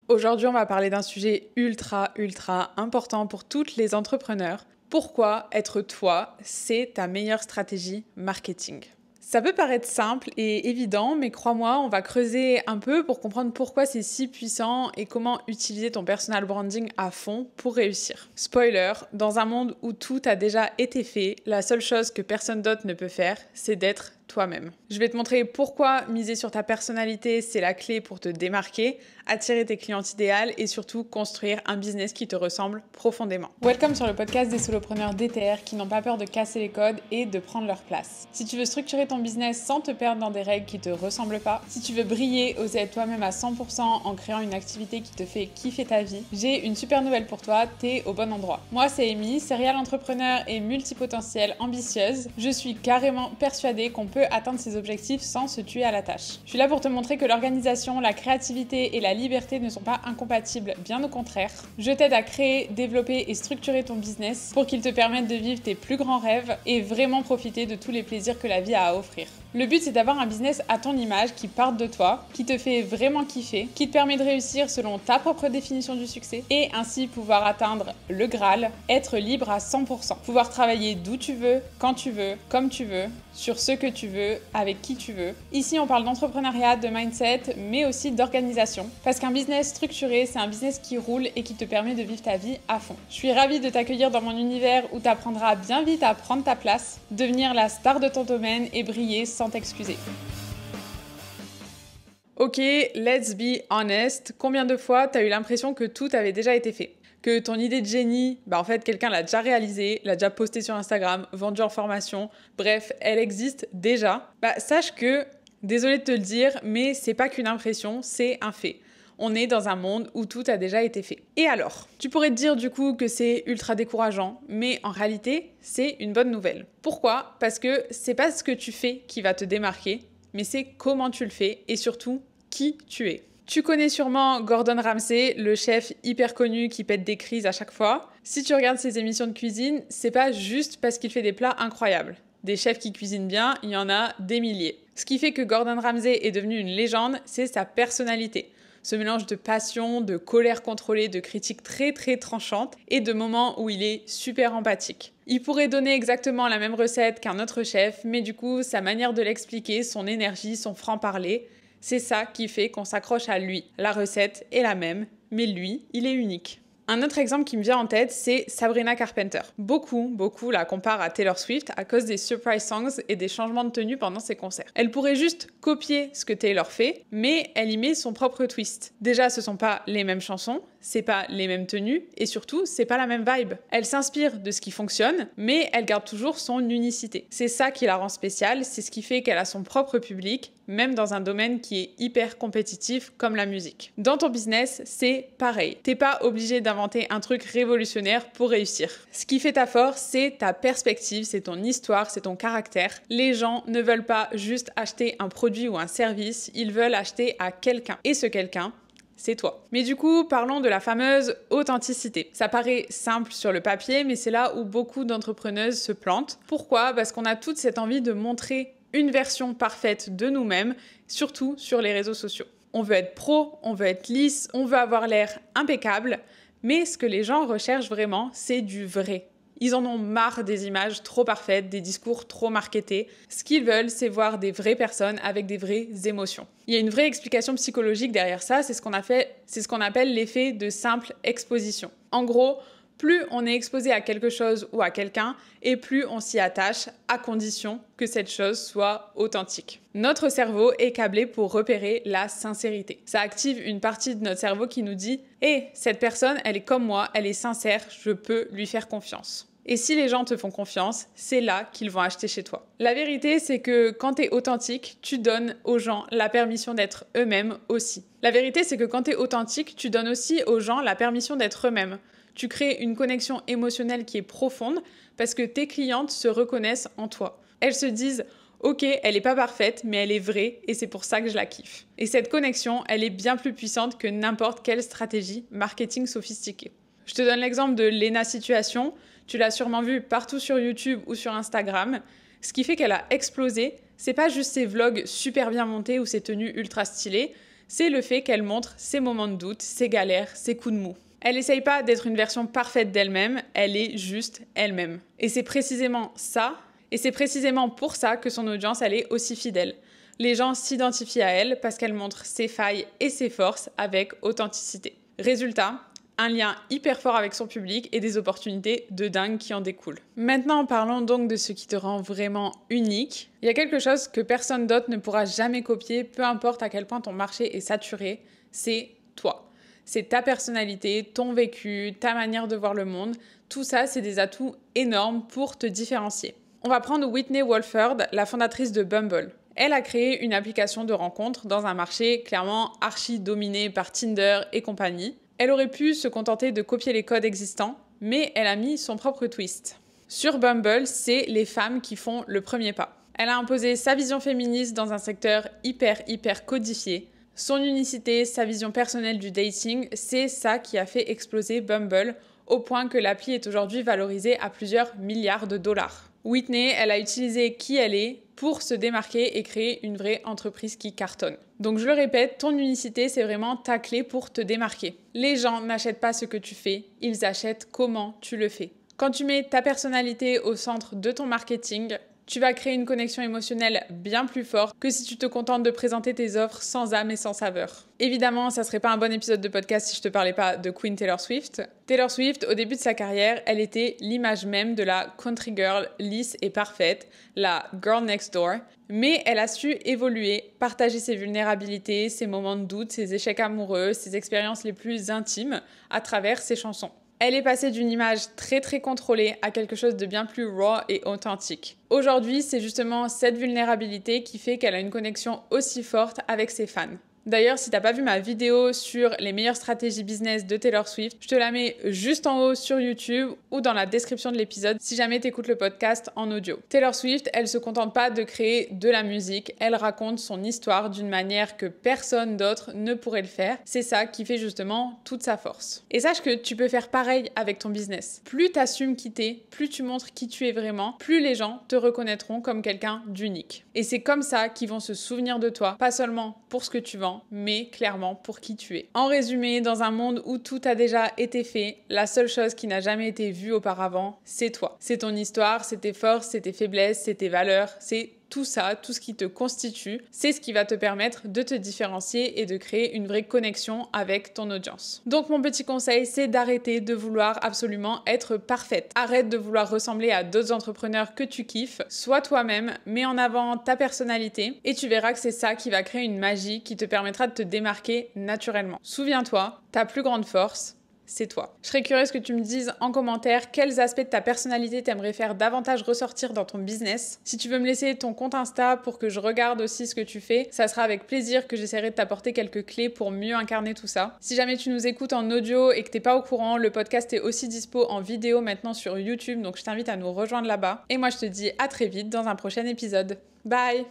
Aujourd'hui, on va parler d'un sujet ultra important pour toutes les entrepreneurs. Pourquoi être toi, c'est ta meilleure stratégie marketing? Ça peut paraître simple et évident, mais crois-moi, on va creuser un peu pour comprendre pourquoi c'est si puissant et comment utiliser ton personal branding à fond pour réussir. Spoiler, dans un monde où tout a déjà été fait, la seule chose que personne d'autre ne peut faire, c'est d'être toi-même. Je vais te montrer pourquoi miser sur ta personnalité, c'est la clé pour te démarquer, attirer tes clientes idéales et surtout construire un business qui te ressemble profondément. Welcome sur le podcast des solopreneurs DTR qui n'ont pas peur de casser les codes et de prendre leur place. Si tu veux structurer ton business sans te perdre dans des règles qui te ressemblent pas, si tu veux briller, oser être toi-même à 100% en créant une activité qui te fait kiffer ta vie, j'ai une super nouvelle pour toi, t'es au bon endroit. Moi c'est Amy, serial entrepreneur et multipotentielle ambitieuse. Je suis carrément persuadée qu'on peut atteindre ses objectifs sans se tuer à la tâche. Je suis là pour te montrer que l'organisation, la créativité et la liberté ne sont pas incompatibles, bien au contraire. Je t'aide à créer, développer et structurer ton business pour qu'il te permette de vivre tes plus grands rêves et vraiment profiter de tous les plaisirs que la vie a à offrir. Le but, c'est d'avoir un business à ton image qui parte de toi, qui te fait vraiment kiffer, qui te permet de réussir selon ta propre définition du succès et ainsi pouvoir atteindre le Graal, être libre à 100%. Pouvoir travailler d'où tu veux, quand tu veux, comme tu veux, sur ce que tu veux, avec qui tu veux. Ici, on parle d'entrepreneuriat, de mindset, mais aussi d'organisation. Parce qu'un business structuré, c'est un business qui roule et qui te permet de vivre ta vie à fond. Je suis ravie de t'accueillir dans mon univers où tu apprendras bien vite à prendre ta place, devenir la star de ton domaine et briller sans t'excuser. Ok, let's be honest. Combien de fois t'as eu l'impression que tout avait déjà été fait? Que ton idée de génie, en fait, quelqu'un l'a déjà réalisée, l'a déjà postée sur Instagram, vendue en formation, bref, elle existe déjà. Sache que, désolé de te le dire, mais c'est pas qu'une impression, c'est un fait. On est dans un monde où tout a déjà été fait. Et alors? Tu pourrais te dire du coup que c'est ultra décourageant, mais en réalité, c'est une bonne nouvelle. Pourquoi? Parce que c'est pas ce que tu fais qui va te démarquer, mais c'est comment tu le fais et surtout qui tu es. Tu connais sûrement Gordon Ramsay, le chef hyper connu qui pète des crises à chaque fois. Si tu regardes ses émissions de cuisine, c'est pas juste parce qu'il fait des plats incroyables. Des chefs qui cuisinent bien, il y en a des milliers. Ce qui fait que Gordon Ramsay est devenu une légende, c'est sa personnalité. Ce mélange de passion, de colère contrôlée, de critiques très tranchantes et de moments où il est super empathique. Il pourrait donner exactement la même recette qu'un autre chef, mais du coup, sa manière de l'expliquer, son énergie, son franc-parler, c'est ça qui fait qu'on s'accroche à lui. La recette est la même, mais lui, il est unique. Un autre exemple qui me vient en tête, c'est Sabrina Carpenter. Beaucoup la comparent à Taylor Swift à cause des surprise songs et des changements de tenue pendant ses concerts. Elle pourrait juste copier ce que Taylor fait, mais elle y met son propre twist. Déjà, ce sont pas les mêmes chansons, c'est pas les mêmes tenues, et surtout, c'est pas la même vibe. Elle s'inspire de ce qui fonctionne, mais elle garde toujours son unicité. C'est ça qui la rend spéciale, c'est ce qui fait qu'elle a son propre public, même dans un domaine qui est hyper compétitif comme la musique. Dans ton business, c'est pareil. T'es pas obligé d'inventer un truc révolutionnaire pour réussir. Ce qui fait ta force, c'est ta perspective, c'est ton histoire, c'est ton caractère. Les gens ne veulent pas juste acheter un produit ou un service, ils veulent acheter à quelqu'un. Et ce quelqu'un, c'est toi. Mais du coup, parlons de la fameuse authenticité. Ça paraît simple sur le papier, mais c'est là où beaucoup d'entrepreneuses se plantent. Pourquoi? Parce qu'on a toute cette envie de montrer une version parfaite de nous-mêmes, surtout sur les réseaux sociaux. On veut être pro, on veut être lisse, on veut avoir l'air impeccable, mais ce que les gens recherchent vraiment, c'est du vrai. Ils en ont marre des images trop parfaites, des discours trop marketés. Ce qu'ils veulent, c'est voir des vraies personnes avec des vraies émotions. Il y a une vraie explication psychologique derrière ça, c'est ce qu'on appelle l'effet de simple exposition. En gros, plus on est exposé à quelque chose ou à quelqu'un, et plus on s'y attache, à condition que cette chose soit authentique. Notre cerveau est câblé pour repérer la sincérité. Ça active une partie de notre cerveau qui nous dit « Hey, cette personne, elle est comme moi, elle est sincère, je peux lui faire confiance ». Et si les gens te font confiance, c'est là qu'ils vont acheter chez toi. La vérité, c'est que quand tu es authentique, tu donnes aux gens la permission d'être eux-mêmes aussi. La vérité, c'est que quand tu es authentique, tu donnes aussi aux gens la permission d'être eux-mêmes. Tu crées une connexion émotionnelle qui est profonde parce que tes clientes se reconnaissent en toi. Elles se disent « Ok, elle n'est pas parfaite, mais elle est vraie et c'est pour ça que je la kiffe. » Et cette connexion, elle est bien plus puissante que n'importe quelle stratégie marketing sophistiquée. Je te donne l'exemple de Lena Situation. Tu l'as sûrement vue partout sur YouTube ou sur Instagram. Ce qui fait qu'elle a explosé, c'est pas juste ses vlogs super bien montés ou ses tenues ultra stylées, c'est le fait qu'elle montre ses moments de doute, ses galères, ses coups de mou. Elle essaye pas d'être une version parfaite d'elle-même, elle est juste elle-même. Et c'est précisément pour ça que son audience, elle est aussi fidèle. Les gens s'identifient à elle parce qu'elle montre ses failles et ses forces avec authenticité. Résultat, un lien hyper fort avec son public et des opportunités de dingue qui en découlent. Maintenant, parlons donc de ce qui te rend vraiment unique. Il y a quelque chose que personne d'autre ne pourra jamais copier, peu importe à quel point ton marché est saturé, c'est toi. C'est ta personnalité, ton vécu, ta manière de voir le monde. Tout ça, c'est des atouts énormes pour te différencier. On va prendre Whitney Wolford, la fondatrice de Bumble. Elle a créé une application de rencontre dans un marché clairement archi dominé par Tinder et compagnie. Elle aurait pu se contenter de copier les codes existants, mais elle a mis son propre twist. Sur Bumble, c'est les femmes qui font le premier pas. Elle a imposé sa vision féministe dans un secteur hyper codifié. Son unicité, sa vision personnelle du dating, c'est ça qui a fait exploser Bumble, au point que l'appli est aujourd'hui valorisée à plusieurs milliards de dollars. Whitney, elle a utilisé qui elle est pour se démarquer et créer une vraie entreprise qui cartonne. Donc je le répète, ton unicité, c'est vraiment ta clé pour te démarquer. Les gens n'achètent pas ce que tu fais, ils achètent comment tu le fais. Quand tu mets ta personnalité au centre de ton marketing, tu vas créer une connexion émotionnelle bien plus forte que si tu te contentes de présenter tes offres sans âme et sans saveur. Évidemment, ça serait pas un bon épisode de podcast si je te parlais pas de Queen Taylor Swift. Taylor Swift, au début de sa carrière, elle était l'image même de la country girl lisse et parfaite, la girl next door. Mais elle a su évoluer, partager ses vulnérabilités, ses moments de doute, ses échecs amoureux, ses expériences les plus intimes à travers ses chansons. Elle est passée d'une image très contrôlée à quelque chose de bien plus raw et authentique. Aujourd'hui, c'est justement cette vulnérabilité qui fait qu'elle a une connexion aussi forte avec ses fans. D'ailleurs, si t'as pas vu ma vidéo sur les meilleures stratégies business de Taylor Swift, je te la mets juste en haut sur YouTube ou dans la description de l'épisode si jamais t'écoutes le podcast en audio. Taylor Swift, elle se contente pas de créer de la musique, elle raconte son histoire d'une manière que personne d'autre ne pourrait le faire. C'est ça qui fait justement toute sa force. Et sache que tu peux faire pareil avec ton business. Plus t'assumes qui t'es, plus tu montres qui tu es vraiment, plus les gens te reconnaîtront comme quelqu'un d'unique. Et c'est comme ça qu'ils vont se souvenir de toi, pas seulement pour ce que tu vends, mais clairement pour qui tu es. En résumé, dans un monde où tout a déjà été fait, la seule chose qui n'a jamais été vue auparavant, c'est toi. C'est ton histoire, c'est tes forces, c'est tes faiblesses, c'est tes valeurs, c'est tout ça, tout ce qui te constitue, c'est ce qui va te permettre de te différencier et de créer une vraie connexion avec ton audience. Donc mon petit conseil, c'est d'arrêter de vouloir absolument être parfaite. Arrête de vouloir ressembler à d'autres entrepreneurs que tu kiffes. Sois toi-même, mets en avant ta personnalité et tu verras que c'est ça qui va créer une magie qui te permettra de te démarquer naturellement. Souviens-toi, ta plus grande force, c'est toi. Je serais curieuse que tu me dises en commentaire quels aspects de ta personnalité t'aimerais faire davantage ressortir dans ton business. Si tu veux me laisser ton compte Insta pour que je regarde aussi ce que tu fais, ça sera avec plaisir que j'essaierai de t'apporter quelques clés pour mieux incarner tout ça. Si jamais tu nous écoutes en audio et que t'es pas au courant, le podcast est aussi dispo en vidéo maintenant sur YouTube, donc je t'invite à nous rejoindre là-bas. Et moi je te dis à très vite dans un prochain épisode. Bye!